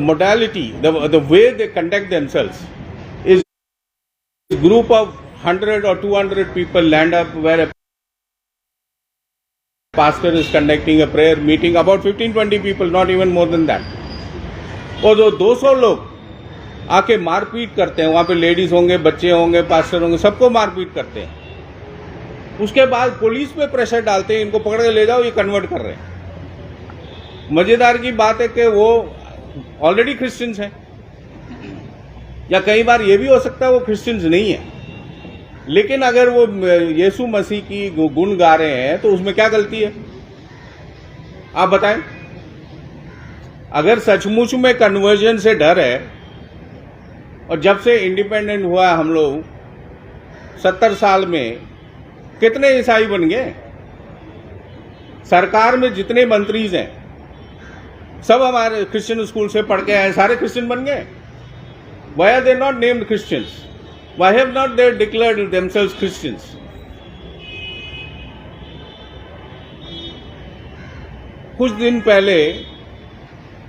modality, the way they conduct themselves is a group of 100 or 200 people land up where a pastor is conducting a prayer meeting, about 15-20 people, not even more than that. और जो 200 लोग आके मारपीट करते हैं, वहां पे ladies होंगे, बच्चे होंगे, पास्टर होंगे, सबको मारपीट करते हैं। उसके बाद पुलिस पे प्रेशर डालते हैं, इनको पकड़ के ले जाओ, ये कन्वर्ट कर रहे हैं। मजेदार की बात है कि वो ऑलरेडी क्रिश्चियंस हैं, या कई बार ये भी हो सकता है वो क्रिश्चियंस नहीं है, लेकिन अगर वो यीशु मसीह की गुण गा रहे हैं तो उसमें क्या गलती है, आप बताएं। अगर सचमुच में कन्वर्जन से डर है, और जब से इंडिपेंडेंट हुआ है हम लोग 70 साल में कितने ईसाई बन गए? सरकार में जितने मंत्रीज हैं सब हमारे क्रिश्चियन स्कूल से पढ़ के आए, सारे क्रिश्चियन बन गए। Why are they not named Christians? Why have not they declared themselves Christians? कुछ दिन पहले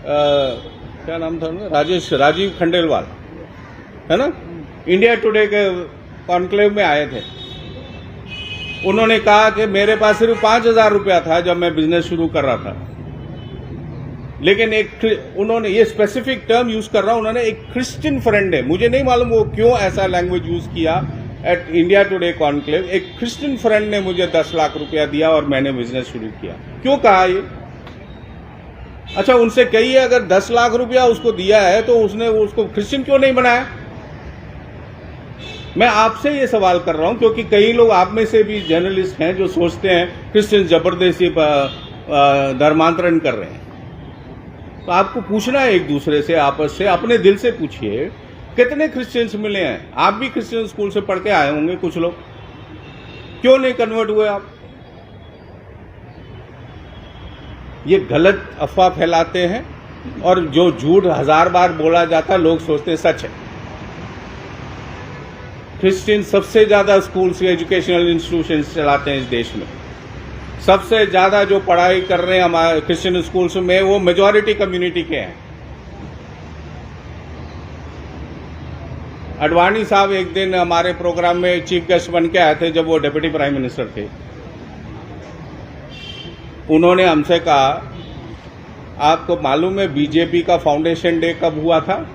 क्या नाम था उनका, राजीव खंडेलवाल है ना, इंडिया टुडे के कॉन्क्लेव में आए थे। उन्होंने कहा कि मेरे पास सिर्फ 5,000 रुपया था जब मैं बिजनेस शुरू कर रहा था, लेकिन उन्होंने ये स्पेसिफिक टर्म यूज कर रहा हूं, उन्होंने एक क्रिश्चियन फ्रेंड है, मुझे नहीं मालूम वो क्यों ऐसा लैंग्वेज यूज किया एट इंडिया टुडे कॉन्क्लेव, एक क्रिश्चियन फ्रेंड ने मुझे 10 लाख रुपया दिया और मैंने बिजनेस शुरू किया। क्यों कहा ये? अच्छा, उनसे कहिए अगर 10 लाख रुपया उसको दिया है तो उसने उसको क्रिश्चियन क्यों नहीं बनाया? मैं आपसे ये सवाल कर रहा हूं क्योंकि कई लोग आप में से भी जर्नलिस्ट हैं जो सोचते हैं क्रिश्चियन जबरदस्ती धर्मांतरण कर रहे हैं। तो आपको पूछना है एक दूसरे से, आपस से, अपने दिल से पूछिए, कितने क्रिश्चियंस मिले हैं? आप भी क्रिश्चियन स्कूल से पढ़ के आए होंगे कुछ लोग, क्यों नहीं कन्वर्ट हुए आप? ये गलत अफवाह फैलाते हैं और जो झूठ 1000 बार बोला जाता लोग सोचते सच है। क्रिश्चियन सबसे ज्यादा स्कूल्स, एजुकेशनल इंस्टीट्यूशंस चलाते हैं इस देश में। सबसे ज्यादा जो पढ़ाई कर रहे हैं हमारे क्रिश्चियन स्कूल्स में वो मेजॉरिटी कम्युनिटी के हैं। अडवाणी साहब एक दिन हमारे प्रोग्राम में चीफ गेस्ट बन के आए थे जब वो डिप्टी प्राइम मिनिस्टर थे। उन्होंने हमसे कहा, आपको मालूम है बीजेपी का फाउंडेशन डे कब हुआ था?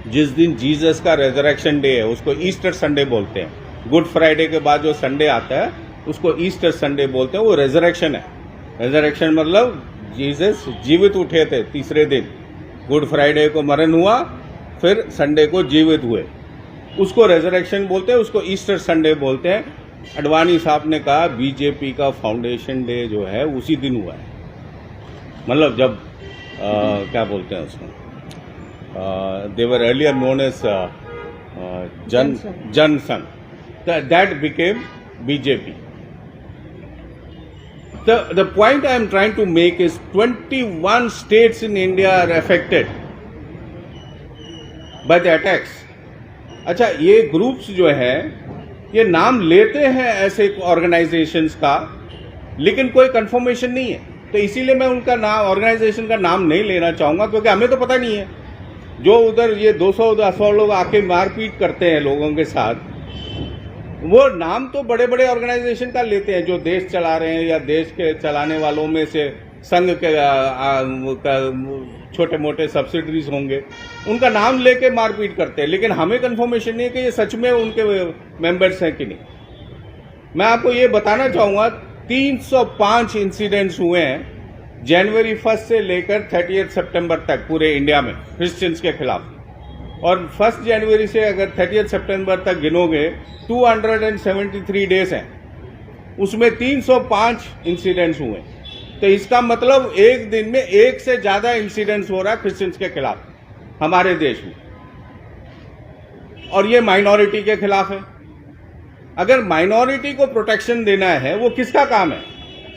जिस दिन जीसस का रेजरेक्शन डे है, उसको ईस्टर संडे बोलते हैं। गुड फ्राइडे के बाद जो संडे आता है उसको ईस्टर संडे बोलते हैं, वो रेजरेक्शन है। रेजरेक्शन मतलब जीसस जीवित उठे थे तीसरे दिन, गुड फ्राइडे को मरण हुआ, फिर संडे को जीवित हुए, उसको रेजरेक्शन बोलते हैं, उसको ईस्टर संडे बोलते हैं। अडवाणी साहब ने कहा बीजेपी का फाउंडेशन डे जो है उसी दिन हुआ है, मतलब जब क्या बोलते हैं उसको, they were earlier known as Jana Sangh, that became BJP. The point I am trying to make is 21 states in India are affected by the attacks. अच्छा, ये ग्रुप्स जो है ये नाम लेते हैं ऐसे ऑर्गेनाइजेशंस का, लेकिन कोई कंफर्मेशन नहीं है। तो इसीलिए मैं उनका नाम, ऑर्गेनाइजेशन का नाम नहीं लेना चाहूंगा क्योंकि हमें तो पता नहीं है। जो उधर ये 200 लोग आके मारपीट करते हैं लोगों के साथ, वो नाम तो बड़े बड़े ऑर्गेनाइजेशन का लेते हैं जो देश चला रहे हैं, या देश के चलाने वालों में से संघ के छोटे मोटे सब्सिडरीज होंगे, उनका नाम लेके मारपीट करते हैं, लेकिन हमें कंफर्मेशन नहीं है कि ये सच में उनके मेंबर्स हैं कि नहीं। मैं आपको ये बताना चाहूंगा 305 इंसिडेंट्स हुए हैं जनवरी 1 से लेकर 30 सितंबर तक पूरे इंडिया में क्रिश्चियंस के खिलाफ, और 1 जनवरी से अगर 30 सितंबर तक गिनोगे 273 डेज हैं, उसमें 305 इंसिडेंट्स हुए। तो इसका मतलब एक दिन में एक से ज्यादा इंसिडेंट्स हो रहा है क्रिश्चियंस के खिलाफ हमारे देश में, और ये माइनॉरिटी के खिलाफ है। अगर माइनॉरिटी को प्रोटेक्शन देना है वो किसका काम है?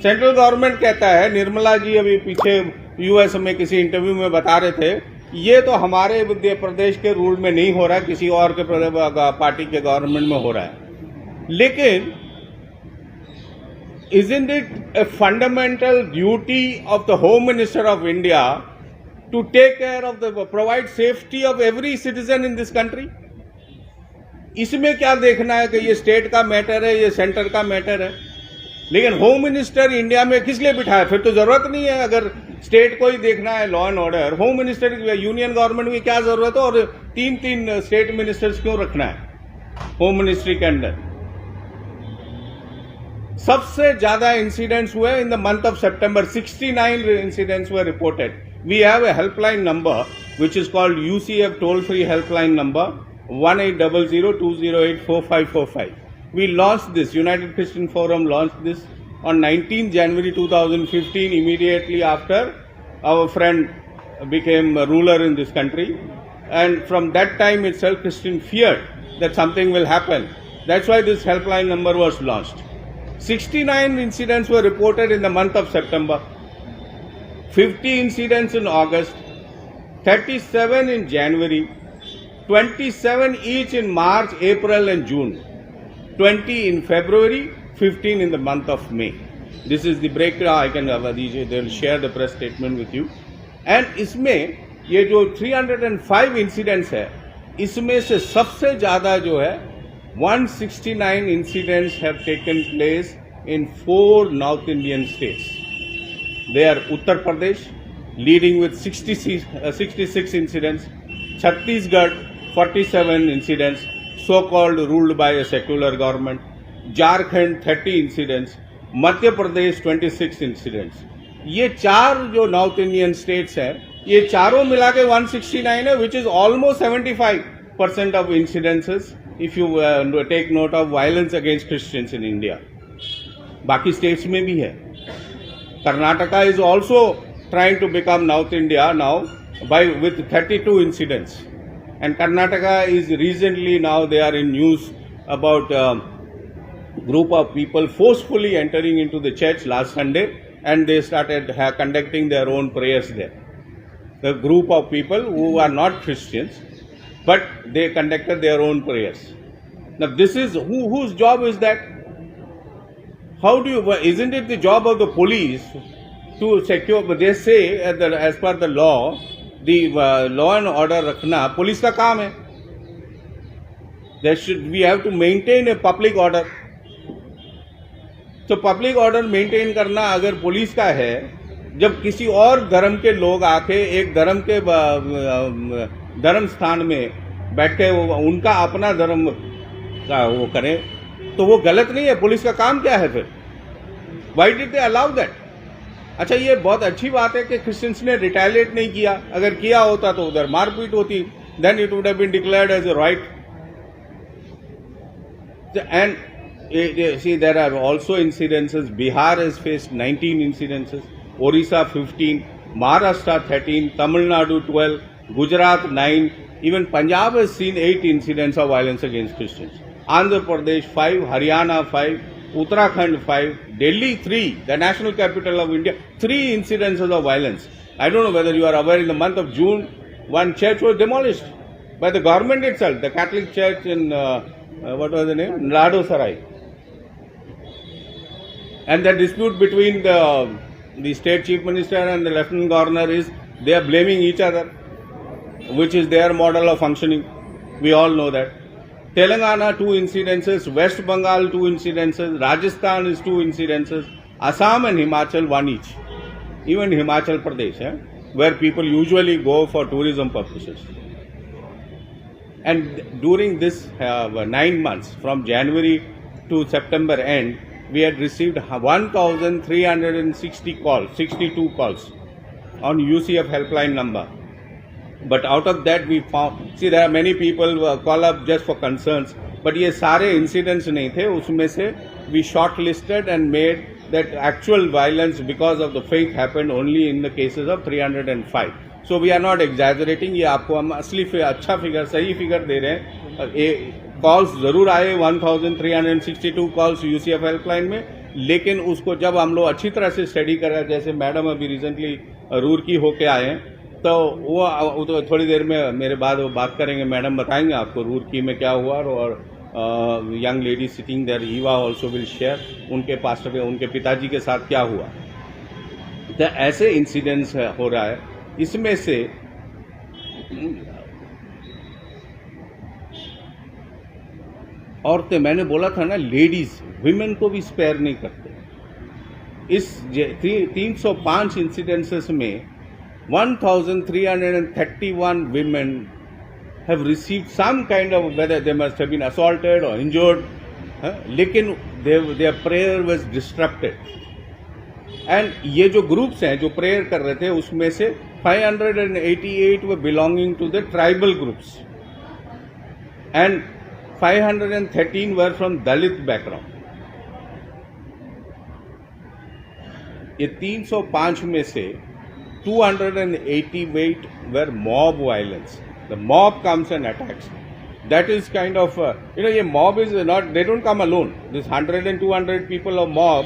सेंट्रल गवर्नमेंट कहता है, निर्मला जी अभी पीछे यूएस में किसी इंटरव्यू में बता रहे थे, ये तो हमारे मध्य प्रदेश के रूल में नहीं हो रहा है, किसी और के पार्टी के गवर्नमेंट में हो रहा है। लेकिन isn't it a fundamental duty of the Home Minister of India to take care of the provide safety of every citizen in this country. इसमें क्या देखना है कि ये स्टेट का मैटर है, ये सेंटर का मैटर है? लेकिन होम मिनिस्टर इंडिया में किस लिए बिठाया? फिर तो जरूरत नहीं है। अगर स्टेट को ही देखना है law and order, home minister union government में क्या जरूरत है? और तीन स्टेट मिनिस्टर्स क्यों रखना है होम मिनिस्ट्री के अंदर? सबसे ज्यादा इंसिडेंट्स हुए in the month of September, 69 incidents were reported. We have a helpline number which is called UCF toll free helpline number 1800-208-4545. We launched this, United Christian Forum launched this on 19 January 2015, immediately after our friend became a ruler in this country. And from that time itself, Christian feared that something will happen. That's why this helpline number was launched. 69 incidents were reported in the month of September, 50 incidents in August, 37 in January, 27 each in March, April and June, 20 in February, 15 in the month of May. This is the breakdown. I can they will share the press statement with you. And इसमें ये जो 305 incidents है, इसमें से सबसे ज़्यादा जो है 169 incidents have taken place in 4 North Indian states. They are Uttar Pradesh leading with 66 incidents, Chhattisgarh 47 incidents, so-called ruled by a secular government, Jharkhand 30 incidents, Madhya Pradesh 26 incidents. ये चार जो नॉर्थ इंडियन स्टेट्स हैं, ये चारों मिला के 169 है, which is almost 75% of incidences if you take note of violence against Christians in India. बाकी स्टेट्स में भी है. Karnataka is also trying to become North India now with 32 incidents. And Karnataka is recently now they are in news about group of people forcefully entering into the church last Sunday, and they started conducting their own prayers there. The group of people who are not Christians, but they conducted their own prayers. Now this is whose job is that? How do you? Isn't it the job of the police to secure? But they say as per the law, the law and order रखना police का काम है. We have to maintain a public order. तो public order maintain करना अगर police का है, जब किसी और धर्म के लोग आके एक धर्म के धर्म स्थान में बैठ के उनका अपना धर्म का वो करें, तो वो गलत नहीं है. पुलिस का काम क्या है फिर? Why did they allow that? अच्छा, ये बहुत अच्छी बात है कि क्रिश्चियंस ने रिटेलिएट नहीं किया. अगर किया होता तो उधर मारपीट होती. Then it would have been declared as a riot. And see, there are also incidences. Bihar has faced 19 incidences, Orissa 15, Maharashtra 13, Tamil Nadu 12, Gujarat 9, even Punjab has seen 8 incidents of violence against Christians. Andhra Pradesh 5, Haryana 5, Uttarakhand 5, Delhi 3, the national capital of India, 3 incidences of violence. I don't know whether you are aware, in the month of June, one church was demolished by the government itself, the Catholic church in, what was the name? Nado Sarai. And the dispute between the state chief minister and the lieutenant governor is they are blaming each other, which is their model of functioning. We all know that. Telangana 2 incidences, West Bengal 2 incidences, Rajasthan is 2 incidences, Assam and Himachal 1 each. Even Himachal Pradesh, where people usually go for tourism purposes. And during this 9 months, from January to September end, we had received 1,360 calls, 62 calls on UCF helpline number. But out of that we found, see, there are many people who call up just for concerns, but ये सारे incidents नहीं थे. उसमें से we shortlisted and made that actual violence because of the faith happened only in the cases of 305. So we are not exaggerating. ये आपको हम असली अच्छा फिगर, सही फिगर दे रहे हैं. कॉल्स जरूर आए 1362 कॉल्स यूसीएफ हेल्पलाइन में, लेकिन उसको जब हम लोग अच्छी तरह से स्टडी कर रहे हैं, जैसे मैडम अभी रिसेंटली रूरकी होके आए हैं, तो वो तो थोड़ी देर में मेरे बाद वो बात करेंगे. मैडम बताएंगे आपको रूरकी में क्या हुआ. और young lady sitting there, Eva also will share उनके पास्टर पे उनके पिताजी के साथ क्या हुआ. तो ऐसे इंसिडेंट्स हो रहा है. इसमें से औरतें, मैंने बोला था ना, लेडीज, विमेन को भी स्पेयर नहीं करते। इस 305 इंसिडेंसेस में 1331 women have received some kind of, whether they must have been assaulted or injured, लेकिन their prayer was disrupted. And ये जो ग्रुप्स हैं जो प्रेयर कर रहे थे, उसमें से 588 were belonging to the tribal groups and 513 were from Dalit background. ये 305 में से 288 were mob violence. The mob comes and attacks. That is kind of, ये mob is not, they don't come alone. This 100 and 200 people of mob,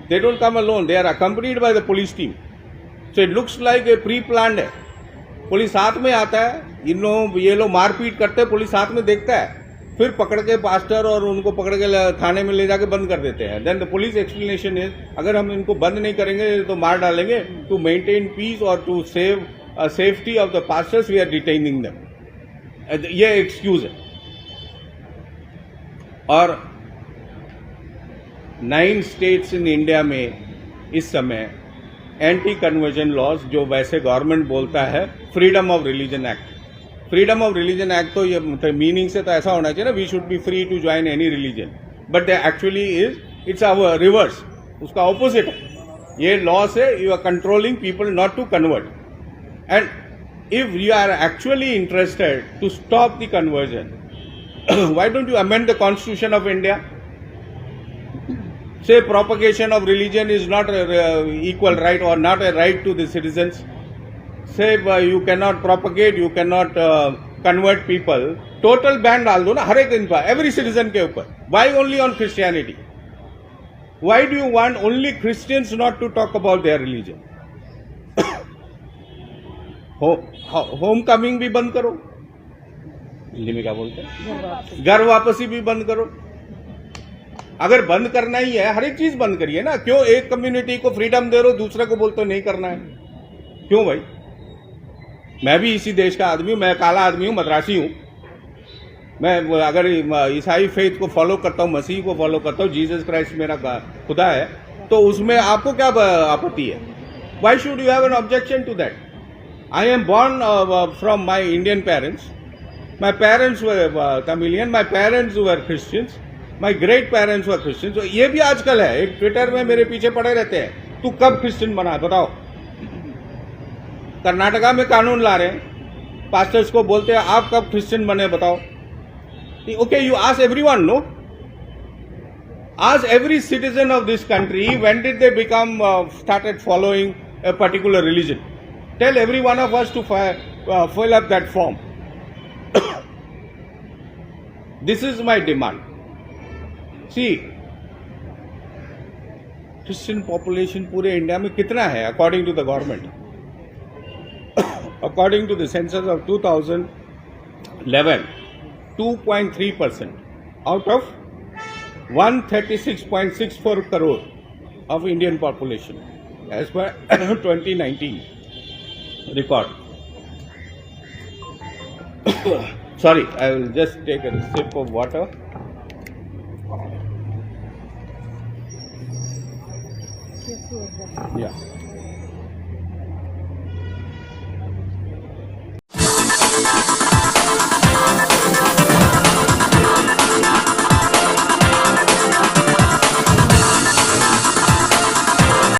they don't come alone. They are accompanied by the police team. So it looks like a pre-planned है. Police साथ में आता है, ये लोग मारपीट करते हैं, पुलिस साथ में देखता है, फिर पकड़ के पास्टर और उनको पकड़ के थाने में ले जाके बंद कर देते हैं. Then the police explanation is, अगर हम इनको बंद नहीं करेंगे तो मार डालेंगे. टू मेंटेन पीस और to save safety of the pastors we are detaining them. ये एक्सक्यूज है. और 9 स्टेट्स इन इंडिया में इस समय एंटी कन्वर्जन लॉज, जो वैसे गवर्नमेंट बोलता है freedom of religion act. Freedom of religion act तो ये मीनिंग से तो ऐसा होना चाहिए ना, we should be free to join any religion, but actually is it's our reverse, उसका ऑपोजिट है. ये लॉ से you are controlling people not to convert. And if you are actually interested to stop the conversion, why don't you amend the constitution of India? Say propagation of religion is not equal right or not a right to the citizens. Say you cannot propagate, you cannot convert people. Total ban डाल दो ना हर एक दिन पर, every citizen के ऊपर. Why only on Christianity? Why do you want only Christians not to talk about their religion? Home coming भी बंद करो, हिंदी में क्या बोलते हैं, घर वापसी भी बंद करो. अगर बंद करना ही है, हर एक चीज बंद करिए ना. क्यों एक कम्युनिटी को फ्रीडम दे रहे हो, दूसरे को बोलते हो नहीं करना है? क्यों भाई? मैं भी इसी देश का आदमी हूं, मैं काला आदमी हूं, मद्रासी हूं. मैं अगर ईसाई फेथ को फॉलो करता हूं, मसीह को फॉलो करता हूं, जीसस क्राइस्ट मेरा खुदा है, तो उसमें आपको क्या आपत्ति है? Why should you have an objection to that? I am born from my Indian parents. My parents were Tamilian, my parents were Christians, my great parents were Christian. तो ये भी आजकल है, एक ट्विटर में मेरे पीछे पड़े रहते हैं, तू कब क्रिश्चियन बना बताओ. कर्नाटका में कानून ला रहे हैं, पास्टर्स को बोलते हैं आप कब क्रिश्चियन बने बताओ. Okay, you ask everyone, no, ask every citizen of this country when did they become started following a particular religion. Tell every one of us to fill up that form. This is my demand. See, Christian population पूरे India में कितना है according to the government? According to the census of 2011, 2.3% out of 136.64 crore of Indian population as per 2019 record. Sorry, I will just take a sip of water. Yeah.